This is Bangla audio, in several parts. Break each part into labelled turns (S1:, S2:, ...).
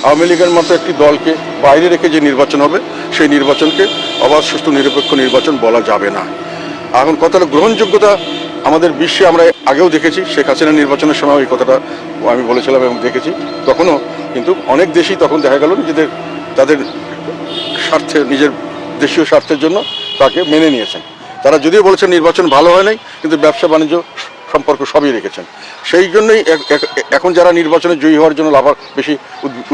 S1: আওয়ামী লীগের মতো একটি দলকে বাইরে রেখে যে নির্বাচন হবে সেই নির্বাচনকে অবাধ সুষ্ঠু নিরপেক্ষ নির্বাচন বলা যাবে না। এখন কতটা গ্রহণযোগ্যতা আমাদের বিশ্বে আমরা আগেও দেখেছি, শেখ হাসিনা নির্বাচনের সময় এই কথাটা আমি বলেছিলাম এবং দেখেছি। তখনও কিন্তু অনেক দেশই তখন দেখা গেল তাদের স্বার্থে, নিজের দেশীয় স্বার্থের জন্য তাকে মেনে নিয়েছেন। তারা যদিও বলেছেন নির্বাচন ভালো হয় নাই, কিন্তু ব্যবসা বাণিজ্য সম্পর্ক সবই রেখেছেন। সেই জন্যই এখন যারা নির্বাচনে জয়ী হওয়ার জন্য বেশি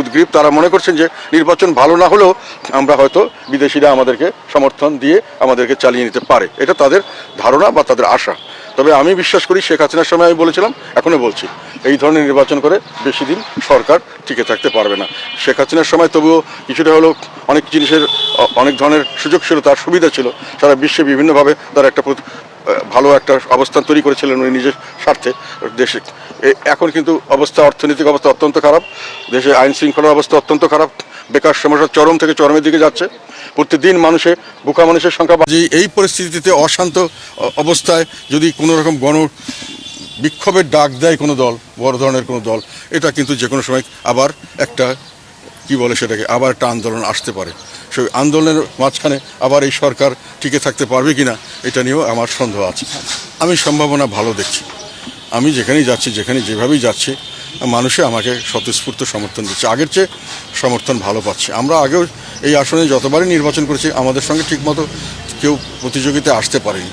S1: উদ্গ্রীব, তারা মনে করছেন যে নির্বাচন ভালো না হলেও আমরা হয়তো বিদেশিরা আমাদেরকে সমর্থন দিয়ে আমাদেরকে চালিয়ে নিতে পারে, এটা তাদের ধারণা বা তাদের আশা। তবে আমি বিশ্বাস করি, শেখ হাসিনার সময় আমি বলেছিলাম, এখনও বলছি, এই ধরনের নির্বাচন করে বেশি দিন সরকার টিকে থাকতে পারবে না। শেখ হাসিনার সময় তবুও কিছুটা হলেও অনেক জিনিসের অনেক ধরনের সুযোগ ছিল, তার সুবিধা ছিল, সারা বিশ্বে বিভিন্নভাবে তার একটা ভালো একটা অবস্থান তৈরি করেছিলেন উনি নিজের স্বার্থে দেশে। এখন কিন্তু অর্থনৈতিক অবস্থা অত্যন্ত খারাপ, দেশে আইন শৃঙ্খলার অবস্থা অত্যন্ত খারাপ, বেকার সমস্যা চরম থেকে চরমের দিকে যাচ্ছে, প্রতিদিন বোকা মানুষের সংখ্যা। এই পরিস্থিতিতে অশান্ত অবস্থায় যদি কোনো রকম বিক্ষোভের ডাক দেয় কোনো দল, বড় ধরনের কোনো দল, এটা কিন্তু যে কোনো সময় আবার একটা সেটাকে আবার একটা আন্দোলন আসতে পারে। সেই আন্দোলনের মাঝখানে আবার এই সরকার টিকে থাকতে পারবে কিনা, এটা নিয়েও আমার সন্দেহ আছে। আমি সম্ভাবনা ভালো দেখছি। আমি যেখানেই যাচ্ছি, যেভাবেই যাচ্ছি, মানুষে আমাকে স্বতঃস্ফূর্ত সমর্থন দিচ্ছে, আগের চেয়ে সমর্থন ভালো পাচ্ছে। আমরা আগেও এই আসনে যতবারই নির্বাচন করেছি, আমাদের সঙ্গে ঠিকমতো কেউ প্রতিযোগিতায় আসতে পারেনি।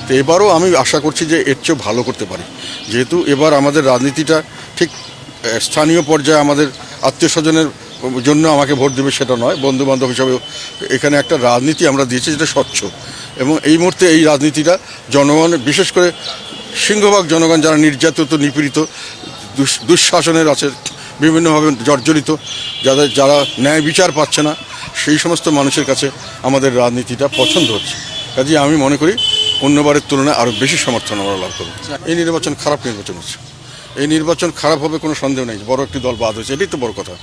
S1: তো এবারও আমি আশা করছি যে এর চেয়েও ভালো করতে পারি, যেহেতু এবার আমাদের রাজনীতিটা ঠিক স্থানীয় পর্যায়ে আমাদের আত্মীয় স্বজনের জন্য আমাকে ভোট দেবে সেটা নয়, বন্ধুবান্ধব হিসাবে এখানে একটা রাজনীতি আমরা দিয়েছি যেটা স্বচ্ছ। এবং এই মুহূর্তে এই রাজনীতিটা জনগণের, বিশেষ করে সিংহভাগ জনগণ যারা নির্যাতিত, নিপীড়িত, দুঃশাসনের আছে, বিভিন্নভাবে জর্জরিত, যারা ন্যায় বিচার পাচ্ছে না, সেই সমস্ত মানুষের কাছে আমাদের রাজনীতিটা পছন্দ হচ্ছে। কাজে আমি মনে করি অন্যবারের তুলনায় আরও বেশি সমর্থন আমরা লাভ করব। এই নির্বাচন খারাপ নির্বাচন হচ্ছে, এই নির্বাচন খারাপ হবে কোনো সন্দেহ নেই। বড় একটি দল বাদ হয়েছে, এটাই তো বড় কথা।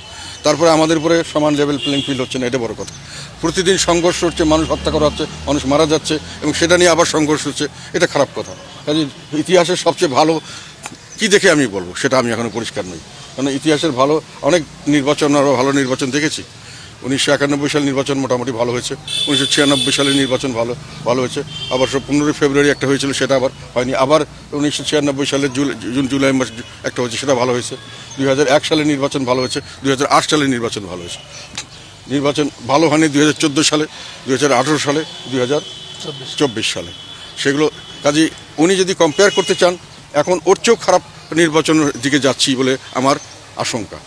S1: তারপরে আমাদের উপরে সমান লেভেল প্লেইং ফিল্ড হচ্ছে না, এটা বড় কথা। প্রতিদিন সংঘর্ষ হচ্ছে, মানুষ হত্যা করা হচ্ছে, মানুষ মারা যাচ্ছে, এবং সেটা নিয়ে আবার সংঘর্ষ হচ্ছে, এটা খারাপ কথা। কাজে ইতিহাসের সবচেয়ে ভালো কি দেখে আমি বলবো সেটা আমি এখনও পরিষ্কার নই, কারণ ইতিহাসের অনেক নির্বাচন, আরও ভালো নির্বাচন দেখেছি। 1991 সালের নির্বাচন মোটামুটি ভালো হয়েছে, 1996 সালের নির্বাচন ভালো হয়েছে, আবার 15 ফেব্রুয়ারি একটা হয়েছিল, সেটা আবার হয়নি। আবার 1996 সালের জুলাই মাস একটা হয়েছে, সেটা ভালো হয়েছে। 2001 সালের নির্বাচন ভালো হয়েছে, 2008 সালের নির্বাচন ভালো হয়েছে। নির্বাচন ভালো হয়নি 2014 সালে, 2018 সালে, 2024 সালে, সেগুলো। কাজে উনি যদি কম্পেয়ার করতে চান, এখন ওর চেয়েও খারাপ নির্বাচনের দিকে যাচ্ছি বলে আমার আশঙ্কা।